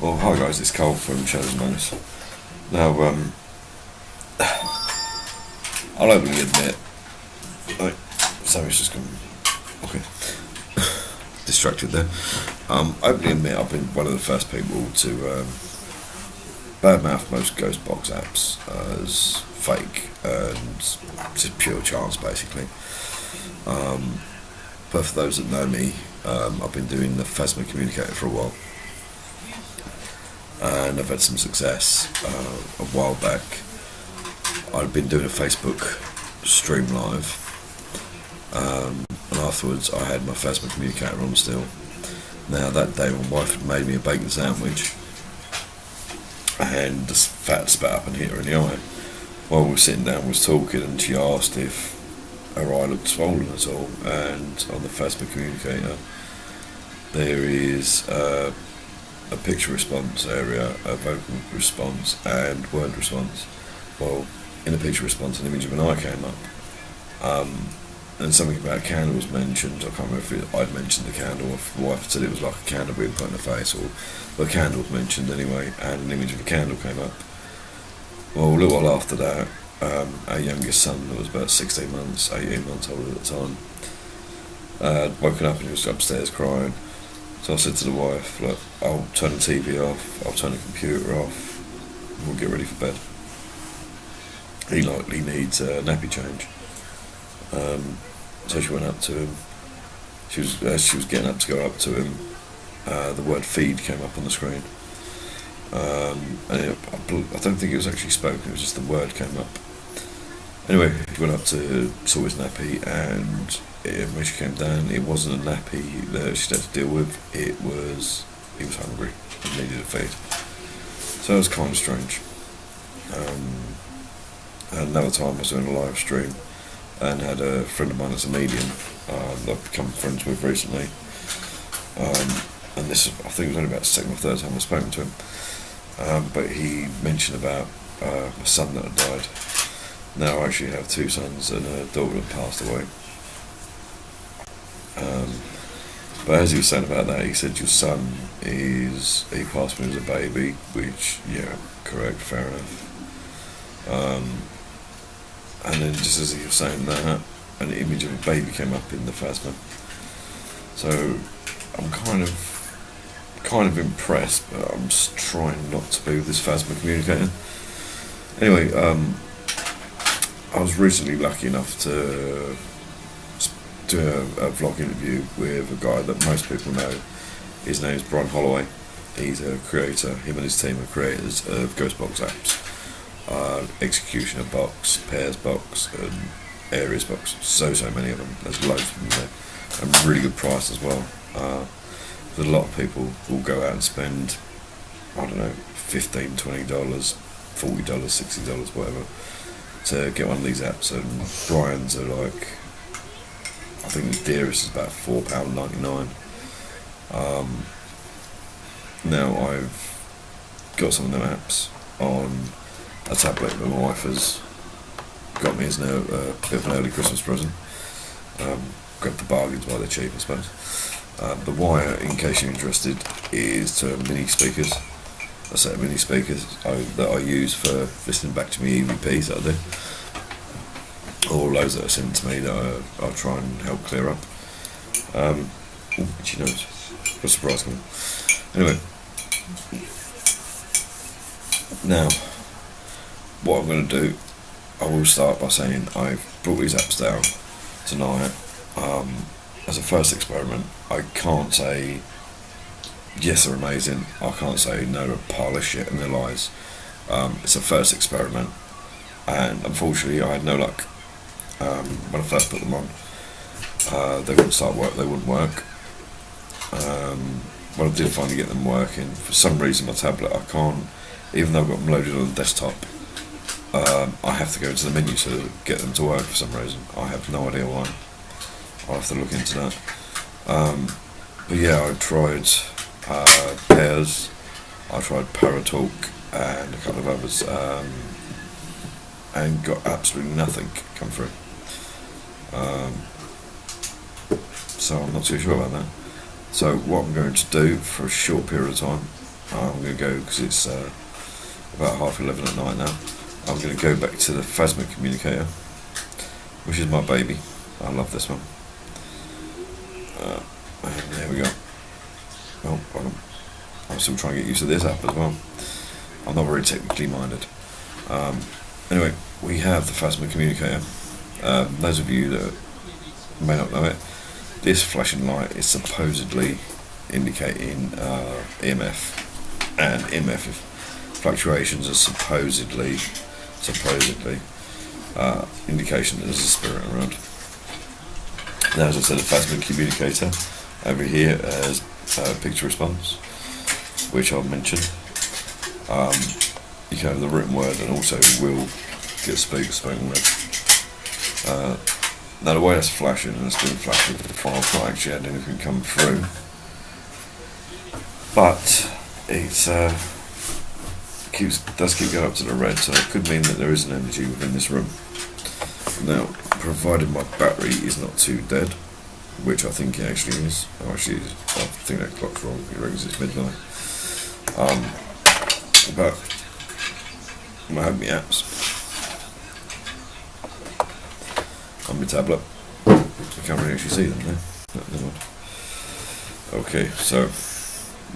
Well, hi guys, it's Cole from Shadows and Bonus. Now, I'll openly admit, Sammy's just gone, okay, distracted there. Openly admit I've been one of the first people to badmouth most Ghostbox apps as fake and just pure chance, basically. But for those that know me, I've been doing the Phasma Communicator for a while. And I've had some success. A while back, I'd been doing a Facebook stream live, and afterwards I had my Phasma Communicator on still. Now that day my wife had made me a bacon sandwich, and the fat spat up and hit her in the eye. While we were sitting down, we was talking, and she asked if her eye looked swollen at all, and on the Phasma Communicator there is a picture response area, a vocal response and word response. Well, in the picture response an image of an eye came up, and something about a candle was mentioned. I can't remember if I'd mentioned the candle, or if the wife said it was like a candle being put in the face, or a candle was mentioned anyway, and an image of a candle came up. Well, a little while after that, our youngest son, that was about 18 months old at the time, woken up and he was upstairs crying. So I said to the wife, look, I'll turn the TV off, I'll turn the computer off, and we'll get ready for bed. He likely needs a nappy change. So she went up to him. As she was getting up to go up to him, the word feed came up on the screen. And I don't think it was actually spoken, it was just the word came up. Anyway, he went up to saw his nappy, and when she came down, it wasn't a nappy that she'd had to deal with. He was hungry and needed a feed. So it was kind of strange. And another time I was doing a live stream and had a friend of mine as a medium that I've become friends with recently. And this, I think it was only about the second or third time I've spoken to him. But he mentioned about a son that had died. Now I actually have two sons and a daughter that passed away. But as he was saying about that, he said your son he passed when he was a baby, which, yeah, correct, fair enough. And then just as he was saying that, an image of a baby came up in the Phasma. So I'm kind of impressed, but I'm just trying not to be with this Phasma Communicator. Anyway, I was recently lucky enough to do a vlog interview with a guy that most people know. His name is Brian Holloway. He's a creator, him and his team are creators of Ghostbox apps. Executioner Box, Pairs Box, and Aries Box. So many of them. There's loads of them there. And really good price as well. A lot of people will go out and spend, I don't know, $15, $20, $40, $60, whatever, to get one of these apps. And Brian's are like, I think the dearest is about £4.99. Now I've got some of them apps on a tablet that my wife has got me as a bit of an early Christmas present. Grabbed the bargains while they're cheap, I suppose. The wire, in case you're interested, is to mini speakers. A set of mini speakers that I use for listening back to me EVPs that I do. Or those that are sent to me that I'll try and help clear up. She knows. What a surprise coming. Anyway. Now, what I'm going to do, I will start by saying I've brought these apps down tonight. As a first experiment, I can't say yes, they're amazing. I can't say no, they're a pile of shit and they're lies. It's a first experiment, and unfortunately I had no luck. When I first put them on, they wouldn't work. When I did finally get them working, for some reason my tablet, I can't, even though I've got them loaded on the desktop, I have to go into the menu to get them to work for some reason. I have no idea why. I'll have to look into that. But yeah, I tried Pairs, I tried Paratalk and a couple of others, and got absolutely nothing come through. So I'm not too sure about that. So what I'm going to do for a short period of time, I'm going to go, because it's about 11:30 at night now, I'm going to go back to the Phasma communicator, which is my baby. I love this one. And there we go. Well, I'm still trying to get used to this app as well. I'm not very technically minded. Anyway, we have the Phasma communicator. Those of you that may not know it, this flashing light is supposedly indicating EMF, and EMF fluctuations are supposedly indication that there's a spirit around. Now, as I said, the Phasma communicator over here has picture response, which I've mentioned. You can have the written word, and also will get spoken word. Now the way that's flashing, and it's been flashing before, I've not actually had anything come through, but it's does keep going up to the red, so it could mean that there is an energy within this room. Now, provided my battery is not too dead, which I think it actually is. Oh, actually, I think that clock's wrong. It rings it's midnight. But I have my apps on my tablet. I can't really actually see them now. No, never mind. Okay, so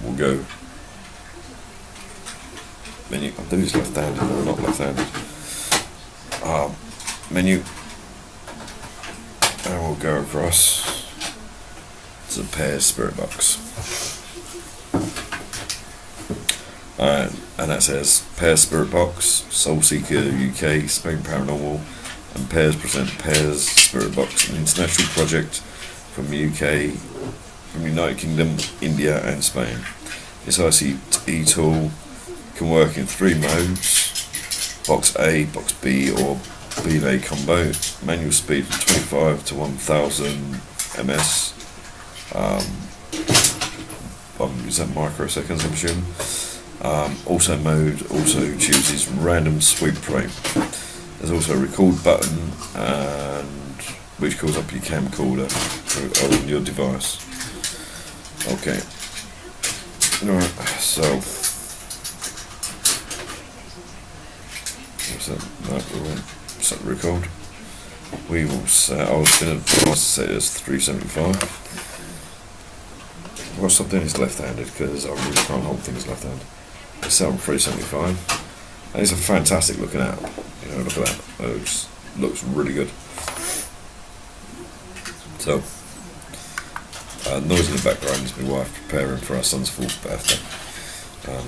we'll go menu. I'll do this left-handed or not left-handed. Menu, and we'll go across to Pairs Spirit Box. And that says Pairs Spirit Box, Soul Seeker UK, Spain Paranormal, and Pairs present Pairs Spirit Box, an international project from UK, from United Kingdom, India, and Spain. This ICE tool can work in 3 modes: Box A, Box B, or B-Lay combo. Manual speed from 25 to 1000 ms. Is that microseconds, I'm assuming? Also mode also chooses random sweep frame. There's also a record button, and which calls up your camcorder on your device. Okay. Alright, so what's that? No, we won't set the record. We will set, I was going to set it as 375. What I'm doing is left-handed, because I really can't hold things left-handed. It's set on 375, and it's a fantastic looking app. You know, look at that. It looks really good. So, noise in the background is my wife preparing for our son's 4th birthday.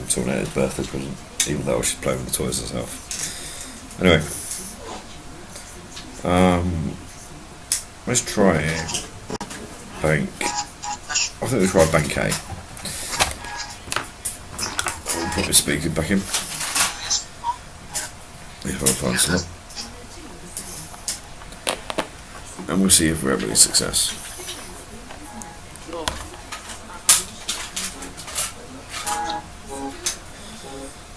Sorting out his birthday present, even though she's playing with the toys herself. Anyway, let's try Bank. I think we'll try Bank A. I'll put my speaker back in. If I find slot. And we'll see if we're having any success.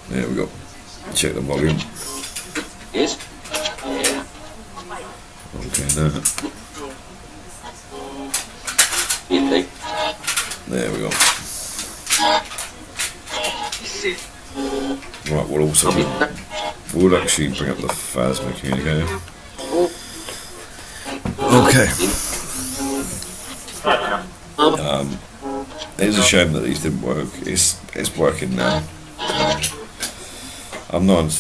There we go. Check the volume. Yes. Okay, now. There we go. Right, we'll actually bring up the Phasma communicator. Okay. It's a shame that these didn't work. It's working now. I'm not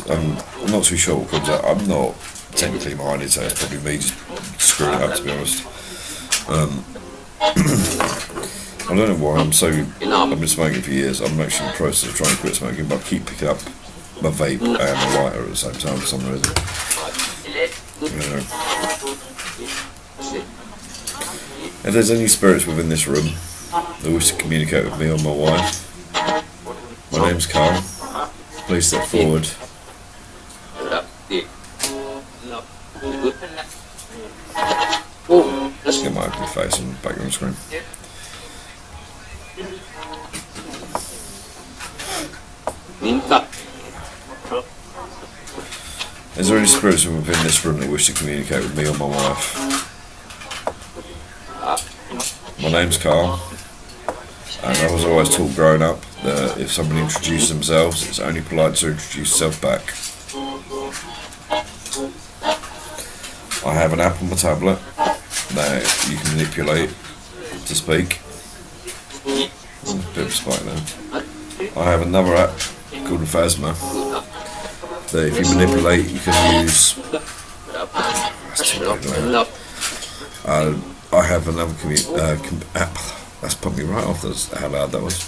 too sure what comes out. I'm not technically minded, so it's probably me just screwing up, to be honest. I don't know why I've been smoking for years. I'm actually in the process of trying to quit smoking, but I keep picking up my vape and my lighter at the same time for some reason. If there's any spirits within this room that wish to communicate with me or my wife, my name's Carl. Please step forward. Let's get my ugly face on the background screen. Is there any spirits within this room that wish to communicate with me or my wife? My name's Carl, and I was always taught growing up if somebody introduces themselves, it's only polite to introduce yourself back. I have an app on my tablet that you can manipulate to speak. A bit of a spike there. I have another app called Phasma that if you manipulate you can use. That's too late, I have another app. That's put me right off. That's how loud that was.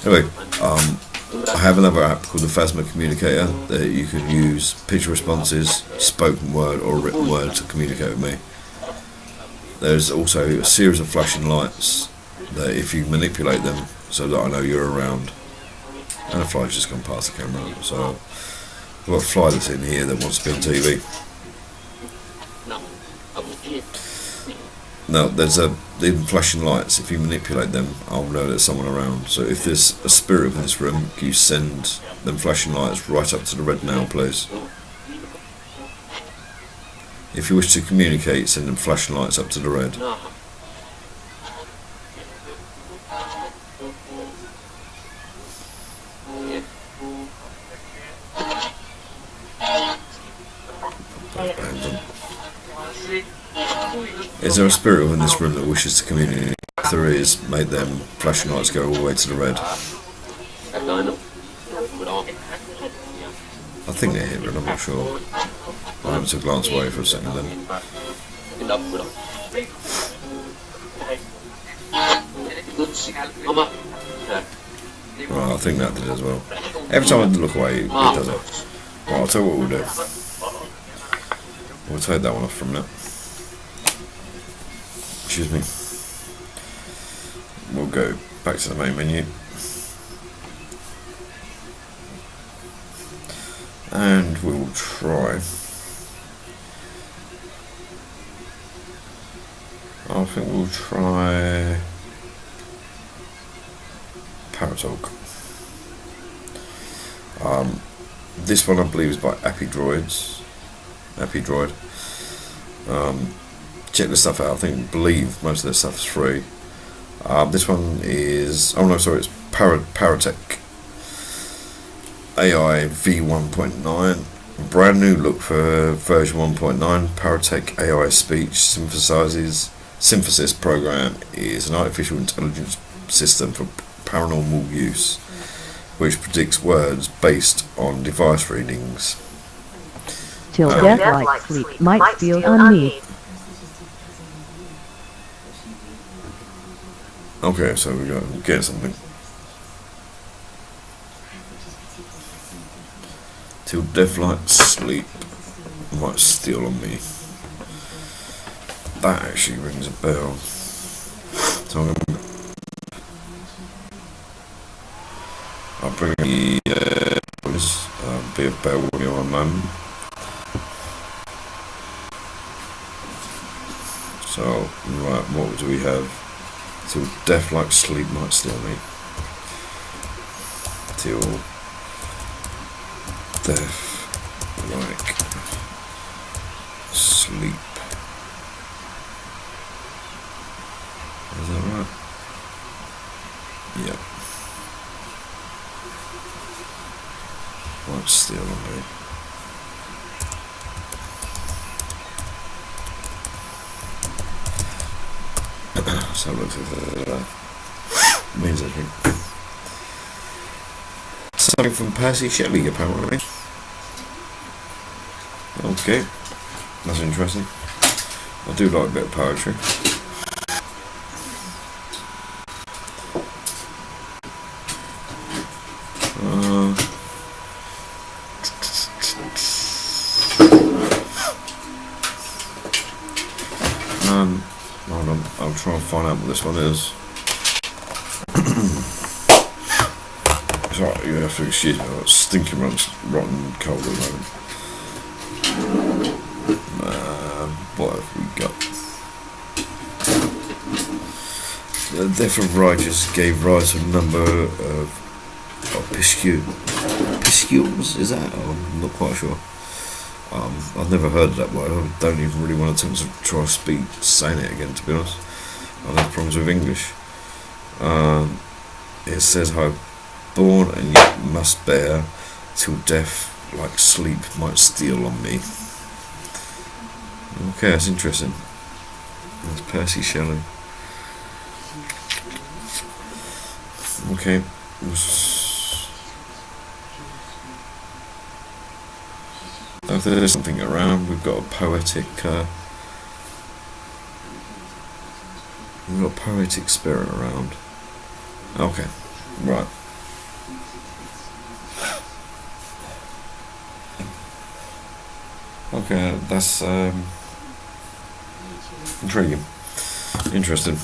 Anyway, I have another app called the Phasma Communicator that you can use picture responses, spoken word or written word to communicate with me. There's also a series of flashing lights that if you manipulate them so that I know you're around, and a fly's just gone past the camera, so I've got a fly that's in here that wants to be on TV. Now there's in flashing lights, if you manipulate them I'll know there's someone around. So if there's a spirit in this room, you send them flashing lights right up to the red now please. If you wish to communicate, send them flashing lights up to the red. Is there a spirit within this room that wishes to communicate? If there is, make them flashing lights go all the way to the red. I think they're here, but I'm not sure. I have to glance away for a second then. Right, I think that did as well. Every time I look away, it does it. Right, I'll tell you what we'll do. We'll take that one off from now. Excuse me. We'll go back to the main menu. And we'll try. I think we'll try Paratalk. This one I believe is by Appydroid. Check this stuff out. I believe most of this stuff is free. This one is it's Paratech AI V1.9. Brand new look for version 1.9. Paratech AI speech synthesis program is an artificial intelligence system for paranormal use, which predicts words based on device readings. Till death like sleep might steal on me. Okay, so we got to get something. Till death like sleep might steal on me. That actually rings a bell. So I'll bring the be a bell with me on a moment. So right, what do we have? Till death like sleep might steal me. Till death like sleep. Is that right? Yep. Might steal on me. So it looks like that means anything. Something from Percy Shelley apparently. Okay, that's interesting. I do like a bit of poetry. Hold on, I'll try and find out what this one is. Sorry, you have to excuse me, I've got stinking rotten cold at the moment. What have we got? The death of Righteous gave rise to a number of piscules, is that? I'm not quite sure. I've never heard of that word. I don't even really want to try saying it again, to be honest. I have problems with English. It says how born and yet must bear, till death like sleep might steal on me. Okay, that's interesting. That's Percy Shelley. Okay. If there's something around, we've got a poetic spirit around. Okay, right. Okay, that's intriguing. Interesting.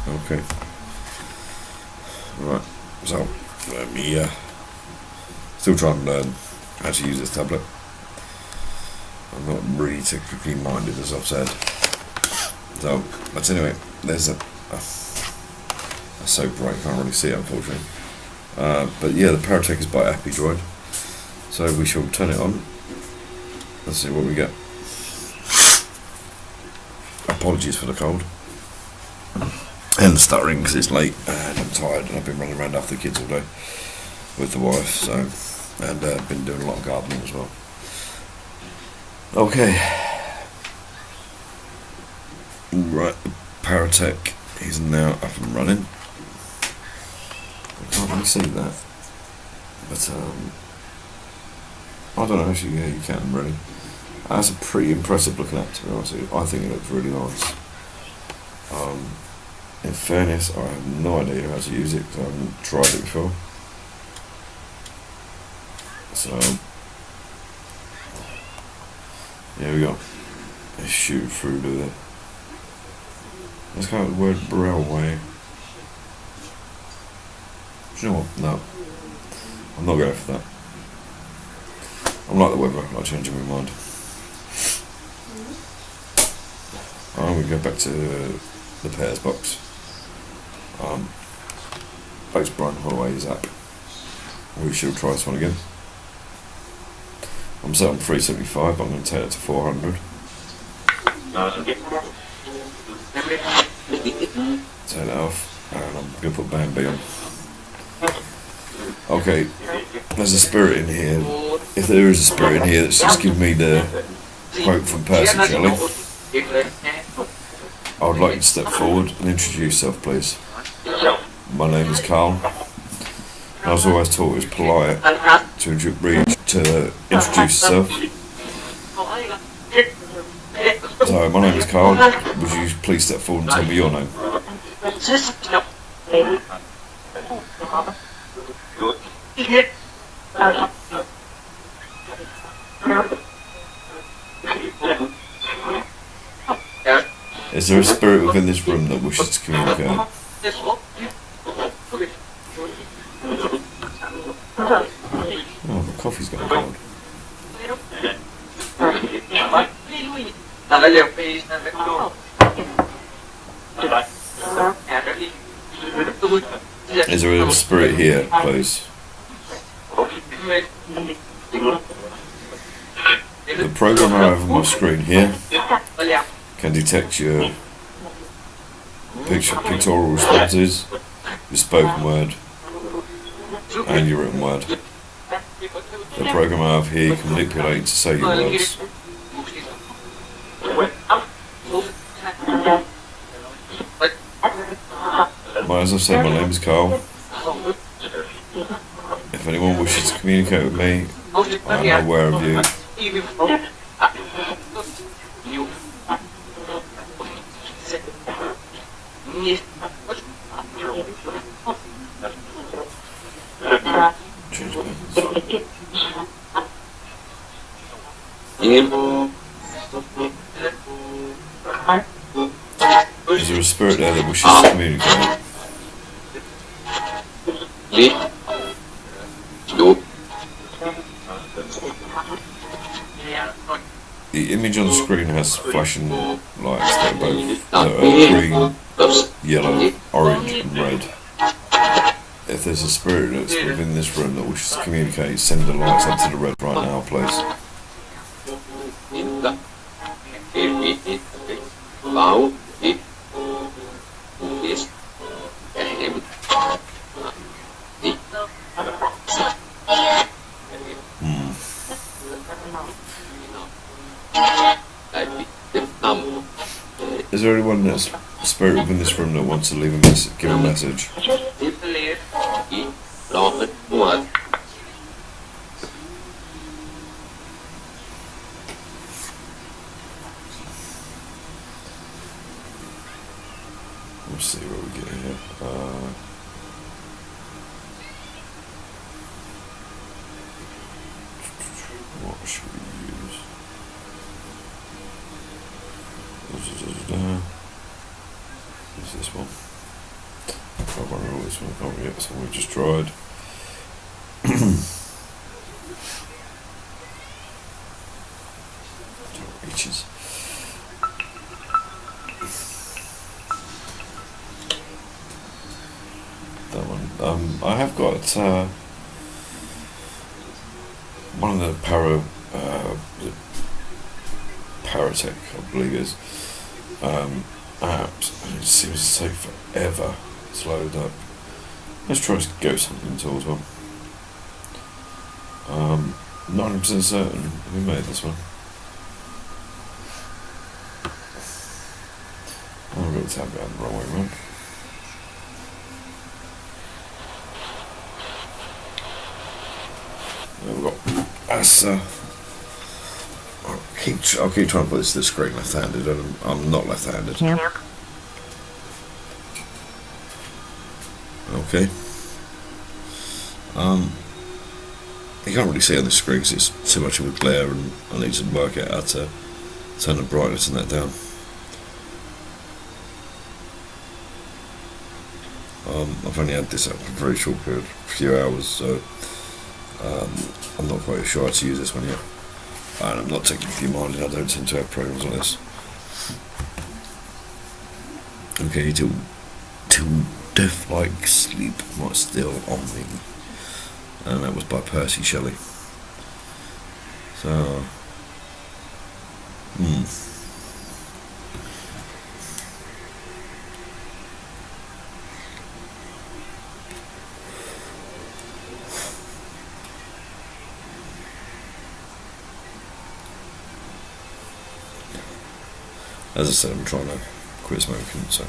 Okay. Right. So let me still trying to learn how to use this tablet. I'm not really technically minded, as I've said. So, but anyway, there's a so bright, can't really see it, unfortunately. But yeah, the Paratech is by Appydroid. So we shall turn it on. Let's see what we get. Apologies for the cold and the stuttering because it's late and I'm tired and I've been running around after the kids all day with the wife. So, and been doing a lot of gardening as well. Okay. Right, the Paratech is now up and running. I can't really see that, but I don't know. Actually, yeah, you can really. That's a pretty impressive looking app, to be honest with you. I think it looks really nice. In fairness, I have no idea how to use it because I haven't tried it before. So, here we go. Let's shoot through to the. Let's go with the word railway. Do you know what? No. I'm not going for that. I'm like the weather, I'm not changing my mind. We go back to the pairs box. Back to Brian Holloway's app. We shall try this one again. I'm set on 375, but I'm going to take it to 400. Turn it off, and I'm going to put Bambi on. Okay, there's a spirit in here. If there is a spirit in here that's just giving me the quote from Percy Shelley, I would like you to step forward and introduce yourself, please. My name is Carl. I was always taught it was polite to introduce yourself. So, my name is Carl. Would you please step forward and tell me your name? Is there a spirit within this room that wishes to communicate? Oh, the coffee's gone cold. Is there a spirit here, please? The program I have on my screen here can detect your pictorial responses, your spoken word, and your written word. The program I have here can manipulate to say your words. Well, as I've said, my name is Carl. If anyone wishes to communicate with me, I am aware of you. Is there a spirit there that wishes to communicate? The image on the screen has flashing lights that are green, yellow, orange and red. If there's a spirit that's within this room that wishes to communicate, send the lights up to the red right now, please. there anyone that's spirit within this room that wants to leave a message, give a message? We'll see what we get here. What should we use? Is this one? I can't remember this one. I can't get this one. We just tried. Reaches. That one. I have got one of the Paratech, I believe it is, apps, and it seems to take forever to load up. Let's try to go something to as well. 90% certain who made this one. I'm going to tab it out the wrong way around. There we go. That's I'll keep trying to put this to the screen left-handed, and I'm not left-handed. Camp. Okay. You can't really see on the screen because it's too much of a glare, and I need to work out how to turn the brightness and that down. I've only had this up for a very short period, a few hours, so I'm not quite sure how to use this one yet. And I'm not technically minded, I don't tend to have programs like this. Okay, till death like sleep might still on me. And that was by Percy Shelley. So as I said, I'm trying to quit smoking, so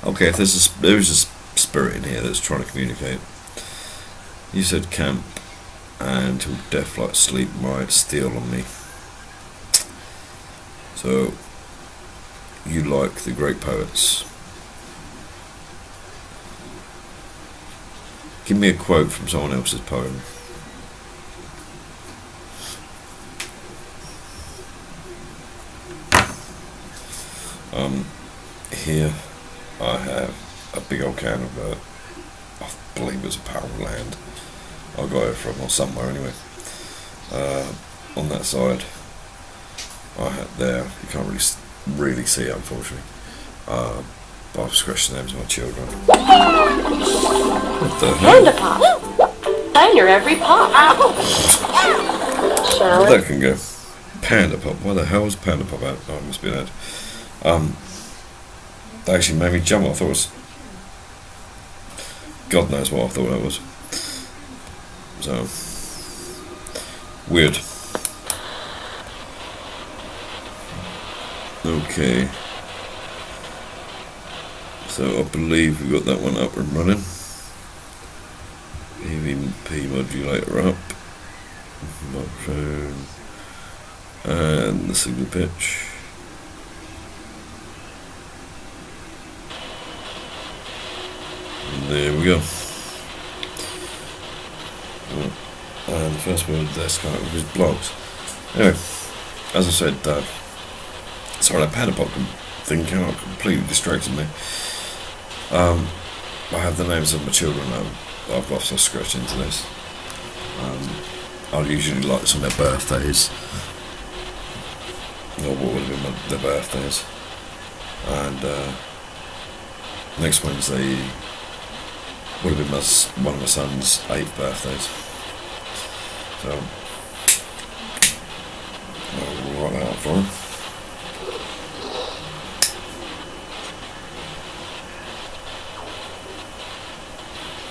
okay, if there is a spirit in here that's trying to communicate. You said camp and till death like sleep might steal on me. So you like the great poets. Give me a quote from someone else's poem. Here I have a big old can of I believe it was a Poundland. I got it from, or somewhere anyway. On that side, I had there. You can't really see it, unfortunately. But I've scratched the names of my children. What the hell? Panda Pop. Sign your every pop. Well, that can go. Panda Pop. Why the hell is Panda Pop out? Oh, it must be an ad. That actually made me jump. I thought it was. God knows what I thought that was. So weird. Okay. So I believe we got that one up and running. EVP modulator up. Microphone. And the signal pitch. And there we go. And the first word that's kind of was blogs. Anyway, as I said, sorry, that Panda Pop thing came up completely distracted me. I have the names of my children. I've also scratched into this. I usually like this on their birthdays, or what would have been their birthdays. And next Wednesday would have been one of my son's 8th birthdays. So I'll write that out for him.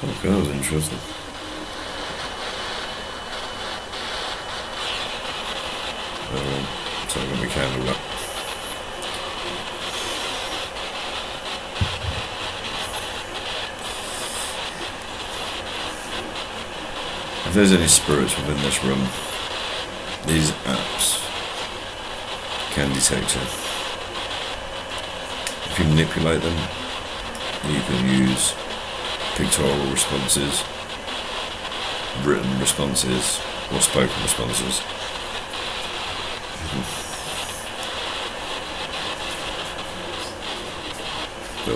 Okay, that was interesting. So I'm going to be candle up. If there's any spirits within this room, these apps can detect you. If you manipulate them, you can use pictorial responses, written responses, or spoken responses. So,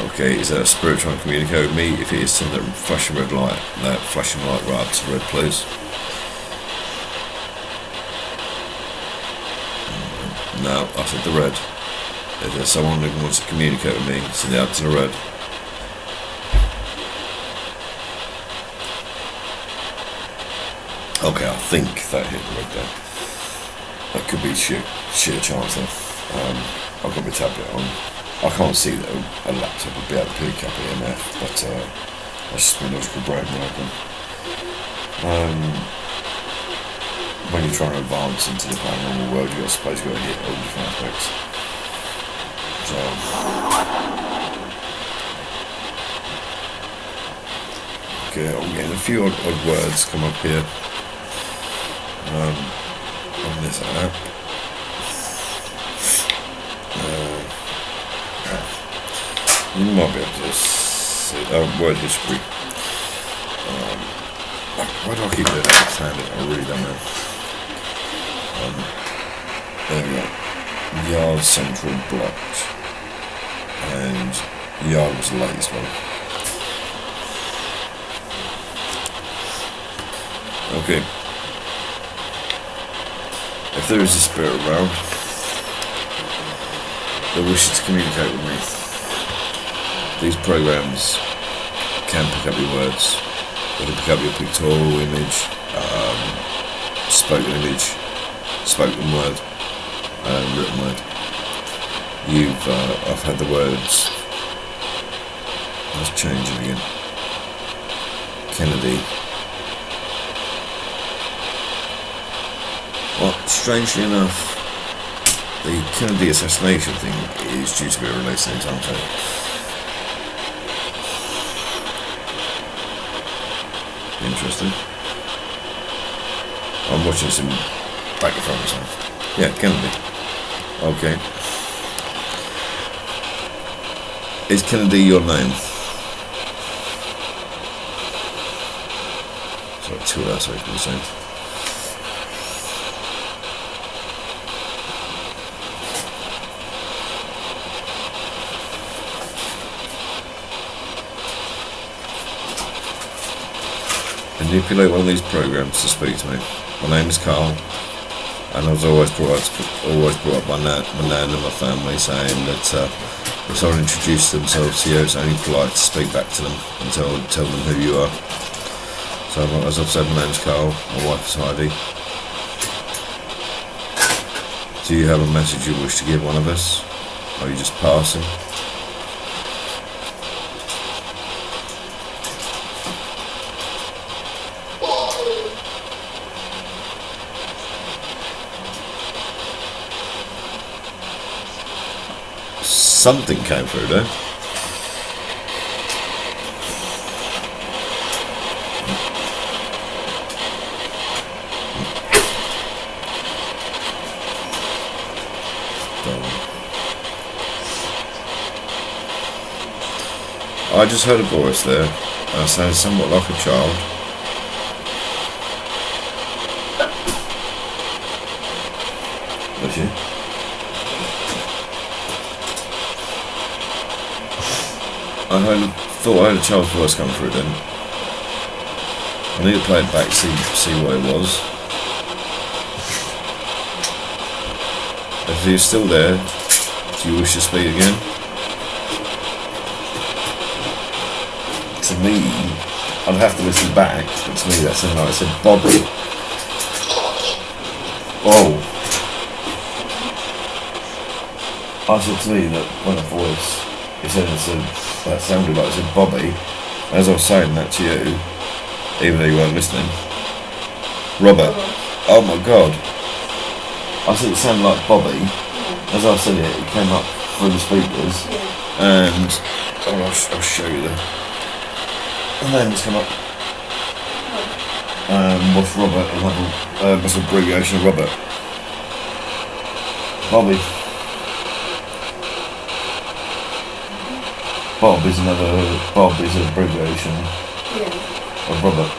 okay, is that a spirit trying to communicate with me? If it is, turn that flashing red light, right up to red, please. No, I said the red. If there's someone who wants to communicate with me, send it up to the red. Okay, I think that hit the red there. That could be sheer chance though. I've got my tablet on. I can't see that a laptop would be able to pick up EMF, but that's just my logical brain working. When you're trying to advance into the paranormal world, you're supposed to hit all different aspects. So, okay, I'm getting a few odd words come up here on this app. You might be able to see word history. Why do I keep doing that? Found it, I really don't know. There we go. Yard Central blocked. And Yard was the latest one. Okay. If there is a spirit around that wishes to communicate with me, these programs can pick up your words. They can pick up your pictorial image, spoken image, spoken word, written word. I've had the words. Let's change it again. Kennedy. Well, strangely enough, the Kennedy assassination thing is due to be released anytime soon. Interesting. I'm watching some back in front of myself. Yeah, Kennedy. Okay. Is Kennedy your name? Sorry, two of that's what I was saying. Manipulate one of these programs to speak to me. My name is Carl, and I was always brought up by my nan and my family saying that if someone introduces themselves to you, it's only polite to speak back to them and tell them who you are. So, as I've said, my name's Carl, my wife is Heidi. Do you have a message you wish to give one of us? Or are you just passing? Something came through there. I just heard a voice there. Sounded somewhat like a child. Was you? I thought I heard a child's voice come through then. I need to play it back, see what it was. If you're still there, do you wish to speak again? To me, I'd have to listen back, but to me that sounded like it said Bobby. Whoa. I said to me that when a voice, it said that sounded like it said Bobby. As I was saying that to you, even though you weren't listening, Robert. Oh my God. I said it sounded like Bobby. As I said it came up through the speakers, and I'll show you the name has come up. What's Robert? What's an abbreviation of Robert? Bobby. Bob is an abbreviation of Robert.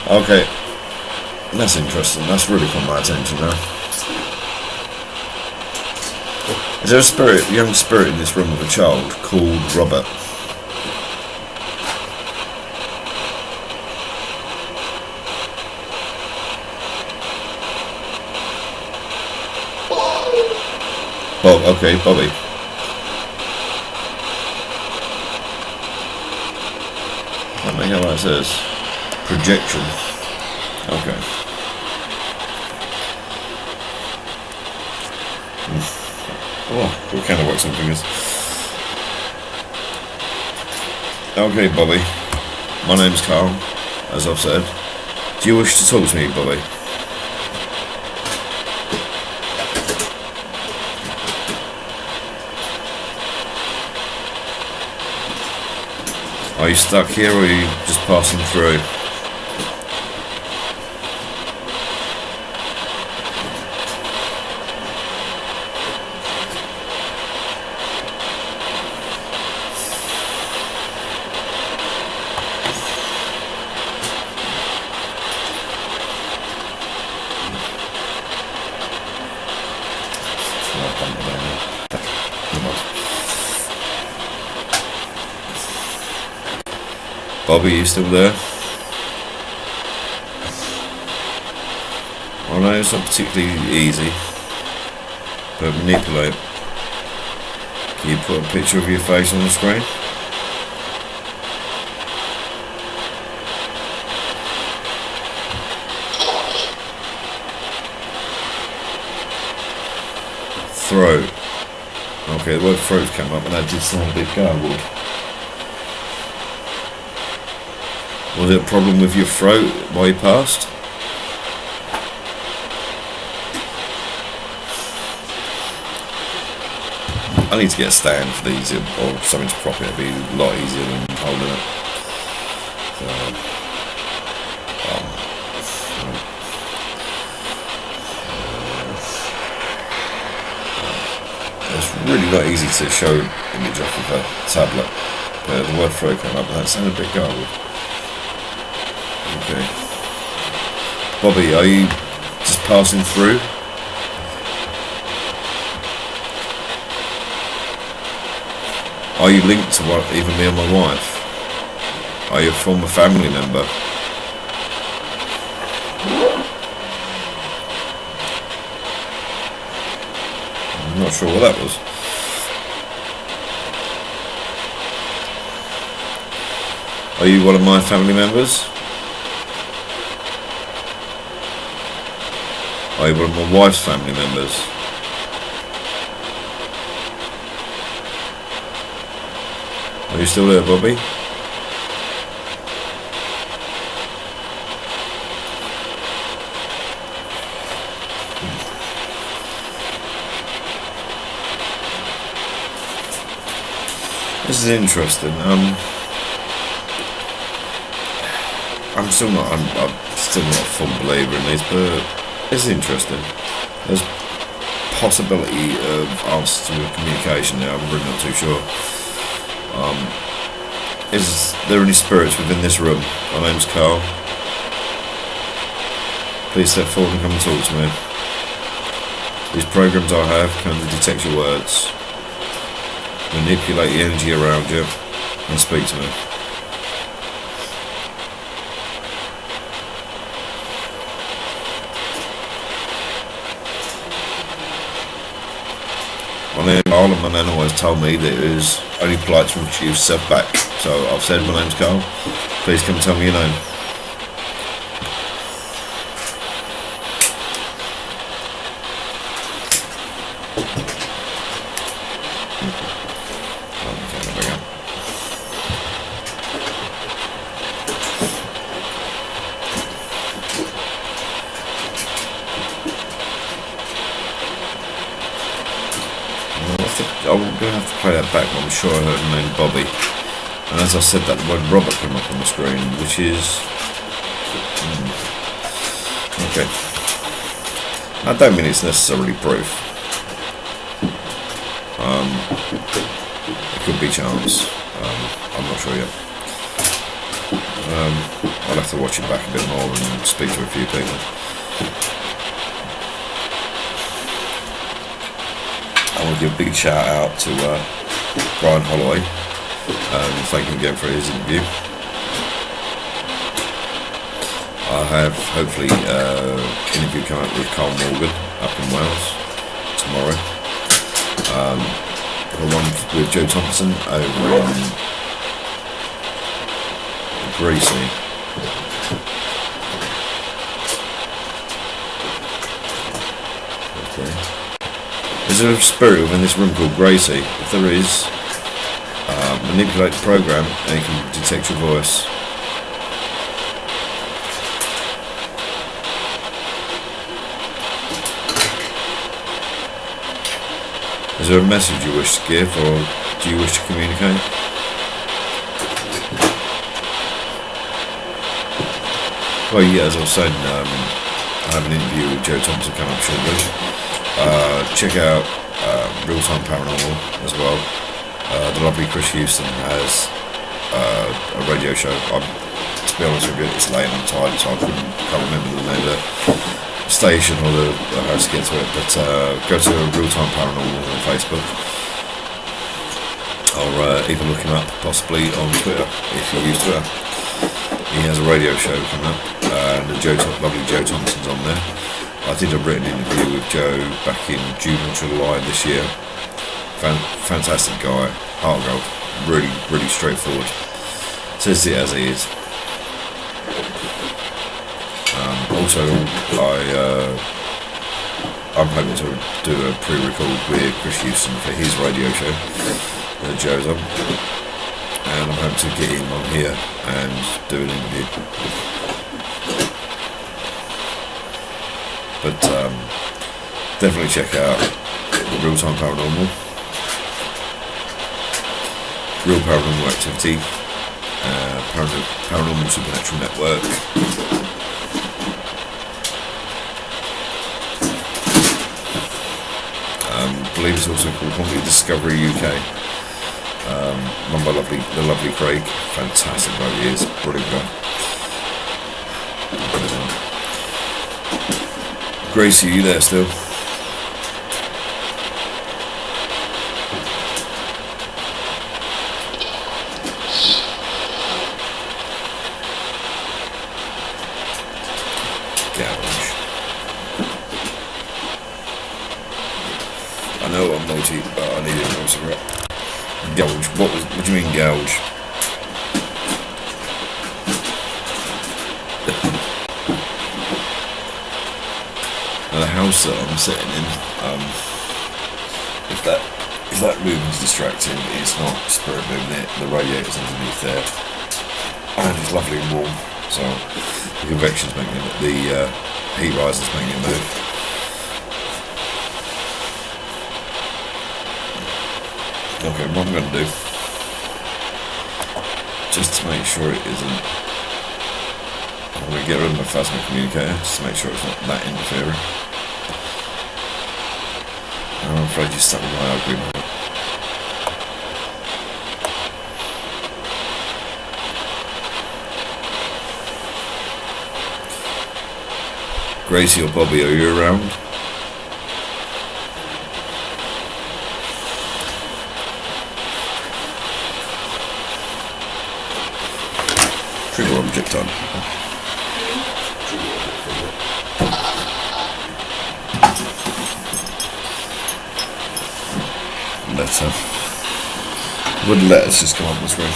Okay, that's interesting. That's really caught my attention now. Is there a young spirit in this room of a child called Robert? Bob, okay, Bobby. I don't know how that says. Projection. Okay. Oh, what kind of work some fingers. Okay, Bobby. My name's Carl, as I've said. Do you wish to talk to me, Bobby? Are you stuck here or are you just passing through? Bobby, are you still there? I know it's not particularly easy, but manipulate. Can you put a picture of your face on the screen? Throat. Okay, the word throat came up and that did sound a bit garbled. Was it a problem with your throat while you passed? I need to get a stand for these or something to prop it. It'd be a lot easier than holding it. So, it's really not easy to show an image off of a tablet. But the word throat came up and that sounded a bit garbled. Okay. Bobby, are you just passing through? Are you linked to either me or my wife? Are you a former family member? I'm not sure what that was. Are you one of my family members? Are you one of my wife's family members? Are you still there, Bobby? This is interesting. I'm still not a full believer in this, but it's interesting. There's possibility of answers to communication there. I'm really not too sure. Is there any spirits within this room? My name's Carl. Please step forward and come and talk to me. These programs I have can detect your words, manipulate the energy around you, and speak to me. My name is Carl, and my nan always told me that it was only polite to introduce yourself back. So I've said my name's Carl. Please come and tell me your name. I'm going to have to play that back, but I'm sure I heard the name Bobby. And as I said that, the word Robert came up on the screen, which is... okay. I don't mean it's necessarily proof. It could be chance. I'm not sure yet. I'll have to watch it back a bit more and speak to a few people. I want to give a big shout out to Brian Holloway. Thank him again for his interview. I have hopefully interview coming up with Carl Morgan up in Wales tomorrow. The one with Joe Thompson over in Gracie. Okay. Is there a spirit within this room called Gracie? If there is, manipulate the program and it can detect your voice. Is there a message you wish to give, or do you wish to communicate? Well, yeah, as I was saying, I have an interview with Joe Thompson coming up shortly. Check out Real Time Paranormal as well. The lovely Chris Houston has a radio show. To be honest with you, it's late and I'm tired, so I can't remember the name of the station or how to get to it. But go to Real Time Paranormal on Facebook, or even look him up possibly on Twitter if you use Twitter. He has a radio show coming up, and the lovely Joe Thompson's on there. I did a written interview with Joe back in June or July this year. Fantastic guy, heart of gold, really, really straightforward. Says it as he is. Also, I'm hoping to do a pre-record with Chris Houston for his radio show that Joe's on, and I'm hoping to get him on here and do an interview. But definitely check out Real Time Paranormal, Real Paranormal Activity, Paranormal Supernatural Network. I believe it's also called Haunted Discovery UK. Run by the lovely Craig. Fantastic guy he is, brilliant guy. Gracie, are you there still? Gouge. I know I'm naughty, but I need a more cigarette. Gouge. What do you mean gouge? The house that I'm sitting in, if that moving's distracting, it's not spirit moving it. The radiator's underneath there, and it's lovely and warm, so the convection's making it, the heat riser's making it move. Okay, what I'm going to do, just to make sure it isn't, I'm going to get rid of my Phasma communicator, just to make sure it's not that interfering. I'm afraid you stuck with my argument. Gracie or Bobby, are you around? Trigger object on. Letter. The word letters just come up on the screen.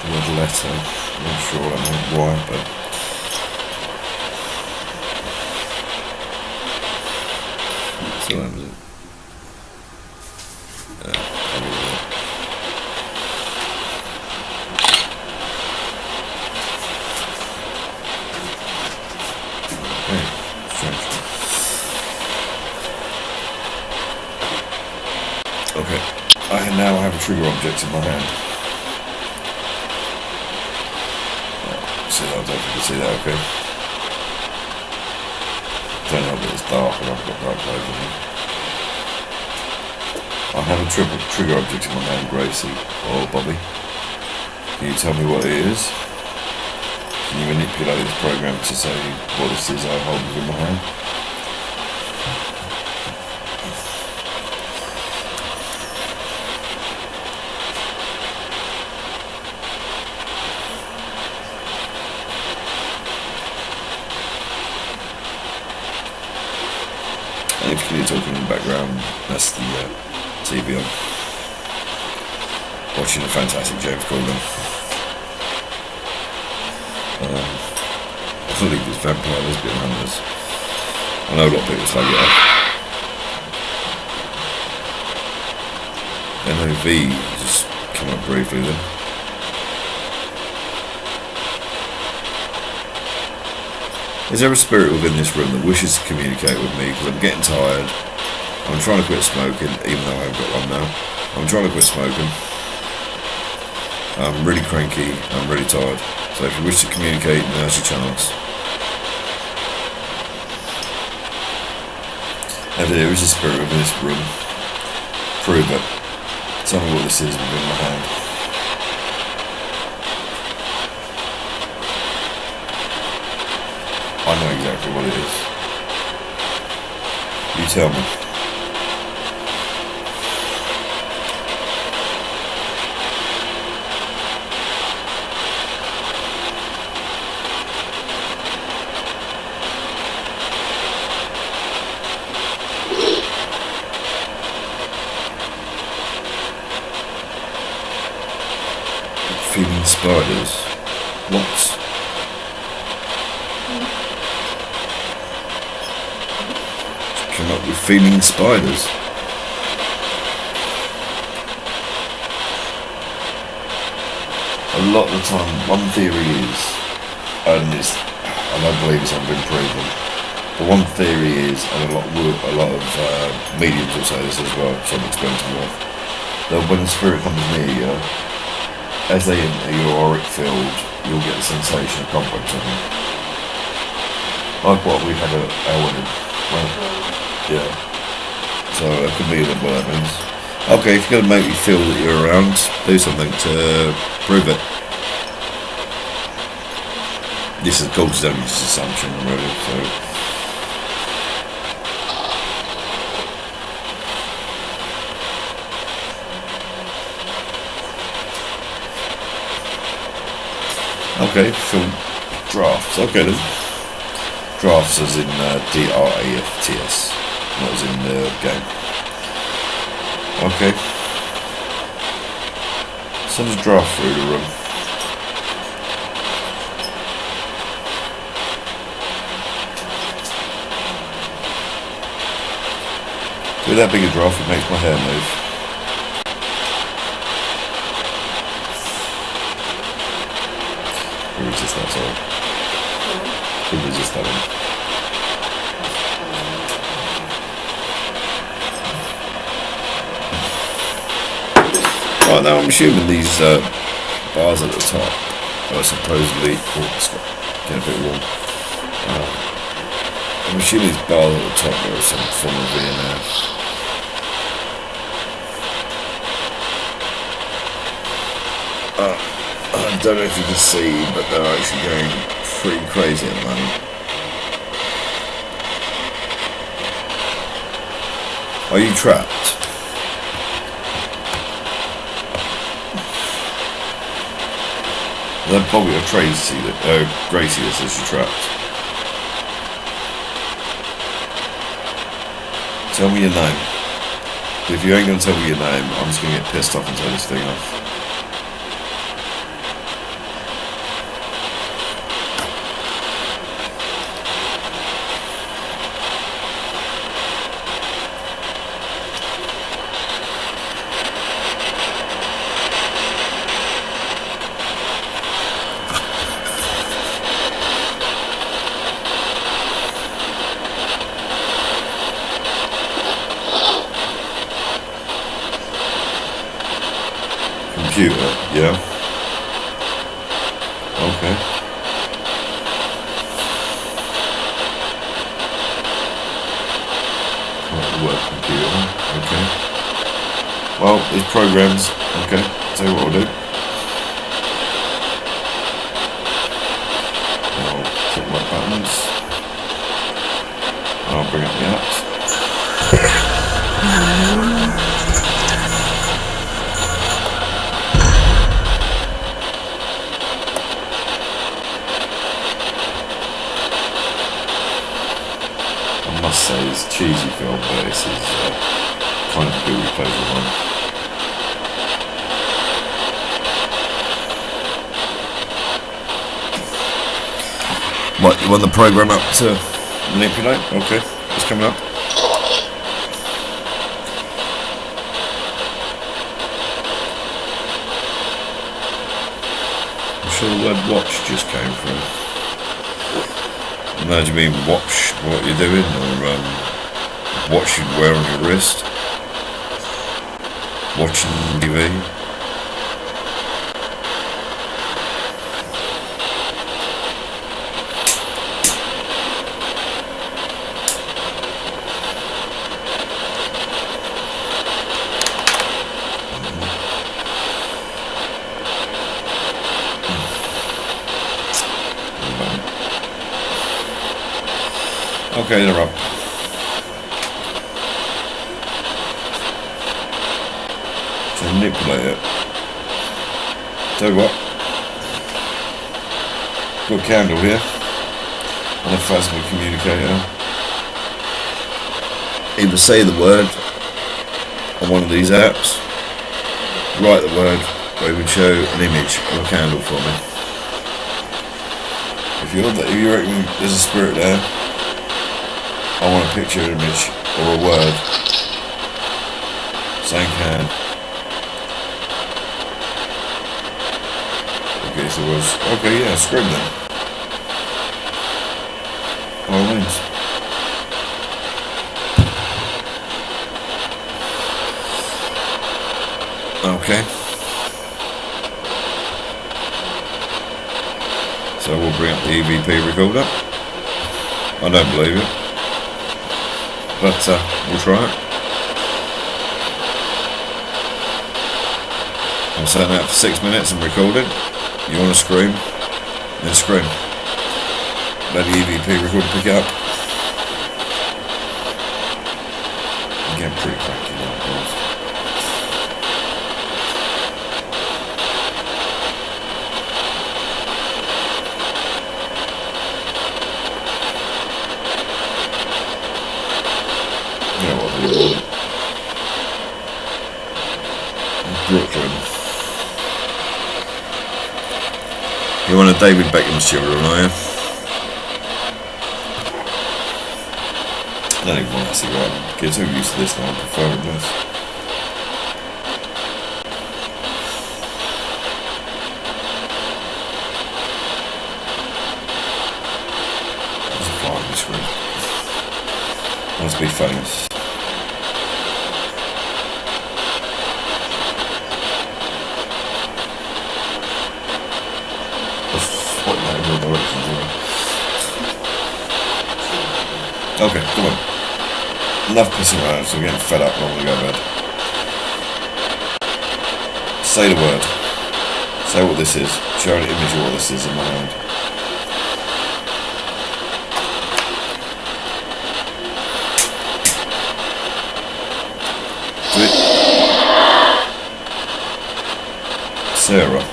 The word letter. I'm not sure why, but so that was it. Okay, I now have a trigger object in my hand. See that? I don't know if you can see that. Okay. Don't help that it's dark and I've got dark clothes on here. I have a trigger object in my hand, Gracie or Bobby. Can you tell me what it is? Can you manipulate this program to say what this is I hold within my hand? And if you can hear talking in the background, that's the TV on. Watching the fantastic James Corden. I believe it's Vampire Lesbian Hunters. I know a lot of people slag it off. NOV just come up briefly then. Is there a spirit within this room that wishes to communicate with me? Because I'm getting tired. I'm trying to quit smoking, even though I haven't got one now. I'm trying to quit smoking. I'm really cranky. I'm really tired. So if you wish to communicate, now's your chance. If there is a spirit within this room, prove it. Tell me what this is within my hand. I know exactly what it is. You tell me. Feeling spiders. What? Come up with feeling spiders. A lot of the time, one theory is, and I don't believe it's been proven, but one theory is, and a lot of mediums will say this as well, so I'm explaining to more, that when the spirit comes near you, as they enter your auric field, you'll get the sensation of contact with them. Like what we had at our wedding. Well, yeah. So that could be what that means. Okay, if you're going to make me feel that you're around, do something to prove it. This is, of course, is only just assumption, really, so... Okay, film drafts. Okay then. Drafts as in D-R-A-F-T-S, not as in the game. Okay. Send a draft through the room. With that big a draft, it makes my hair move. Resist that, sorry. Could resist that one. Right, now I'm assuming these bars at the top are supposedly... Oh, it's getting a bit warm. I'm assuming these bars at the top are some form of VNF. I don't know if you can see, but they're actually going pretty crazy at the moment. Are you trapped? They're probably a Gracie that says you're trapped. Tell me your name. If you ain't going to tell me your name, I'm just going to get pissed off and turn this thing off. Computer, yeah. Okay. Well, these programs. Okay, tell you what I'll do. I'll click my buttons. I'll bring up the apps. I must say it's a cheesy film, but this is kind of a guilty pleasure one. Right, you want the program up to manipulate? Okay, it's coming up. I'm sure the word watch just came through. Imagine me watch what you're doing, or watch you wear on your wrist, watching TV. Okay, they're up. To manipulate it. Tell you what. Got a candle here. And a plasma communicator. Either say the word on one of these apps, write the word, or it would show an image of a candle for me. If you reckon there's a spirit there, I want a picture, image, or a word. Same can. Okay, so it was. Okay, yeah, scream then. By all means. Okay. So we'll bring up the EVP recorder. I don't believe it. But we'll try it. I'm setting that for 6 minutes and recording. You want to scream? Then scream. Let the EVP recorder pick it up. I'm getting pretty cranky now, boys. You know what we do. Brooklyn. You want a David Beckham's children, are you? I don't even want to see what kids who are used to this now, I prefer it less. There's a fire on the screen. Must be famous. Okay, come on. Enough pissing around, so we're getting fed up. I want to go to bed. Say the word. Say what this is. Show an image of what this is in my mind. Sarah.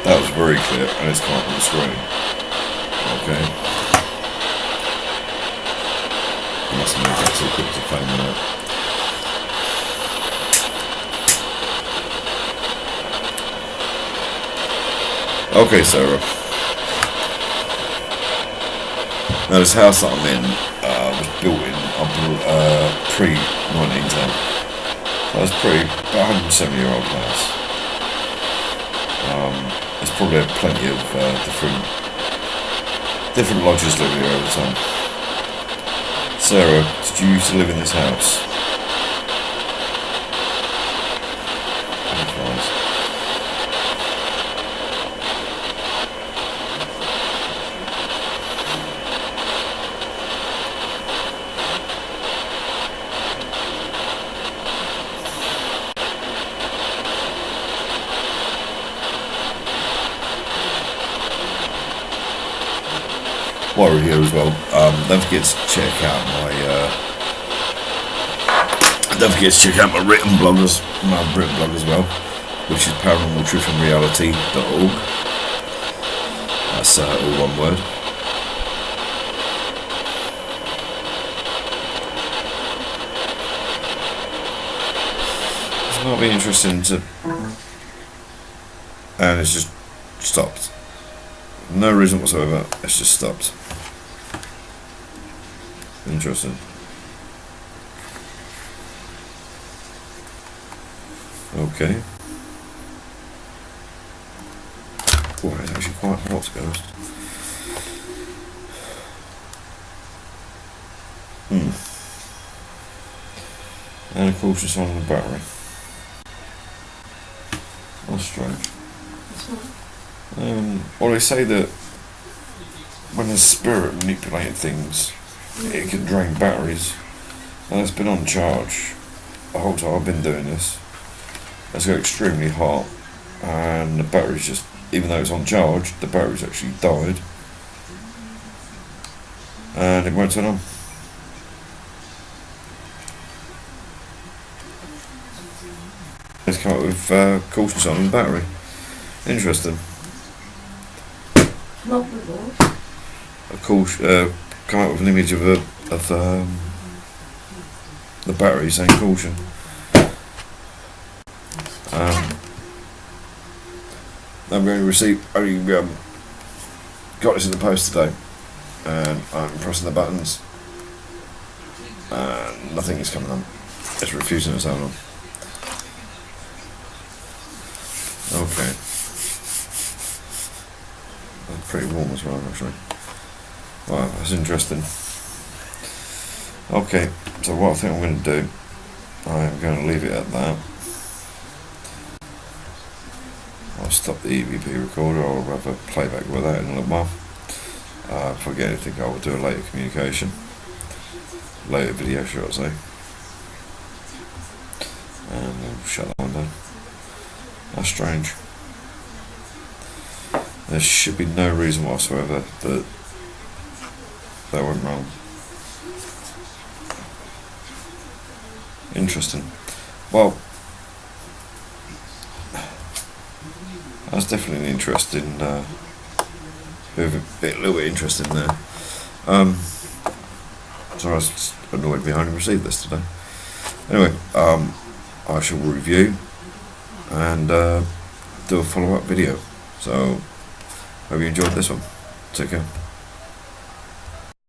That was very clear, and it's come up on the screen. Okay. I must have moved that too quick to find that out. Okay, Sarah. Now this house that I'm in was built in pre-1910. So it's about 170-year-old house. There's probably plenty of different lodgers living here all the time. Sarah, did you used to live in this house? while we're here as well, don't forget to check out my written blog as well, which is paranormaltruthandreality.org. That's all one word. It's not be interesting to, and it's just stopped. No reason whatsoever. It's just stopped. Interesting. Okay. Oh, it's actually quite hot, to be honest. And of course it's on the battery. That's strange. Well, they say that when there's spirit manipulating things, it can drain batteries. And it's been on charge the whole time I've been doing this. It's got extremely hot, and the battery's just, even though it's on charge, the battery's actually died, and it won't turn on. Let's come up with caution sign on the battery. Interesting. Come up with an image of the battery saying caution. I'm going to receive. Only got this in the post today, and I'm pressing the buttons, and nothing is coming on. It's refusing to turn on. Okay. That's pretty warm as well, actually. Wow, that's interesting. Okay, so what I think I'm going to do, I'm going to leave it at that. I'll stop the EVP recorder. I'll have a playback with that in a little while. If I get anything, I will do a later communication. Later video, should I say. And we'll shut that one down. That's strange. There should be no reason whatsoever that went wrong. Interesting. Well, that's definitely an interesting, a little bit interesting there. So I was annoyed behind and received this today. Anyway, I shall review and do a follow-up video. So, hope you enjoyed this one. Take care.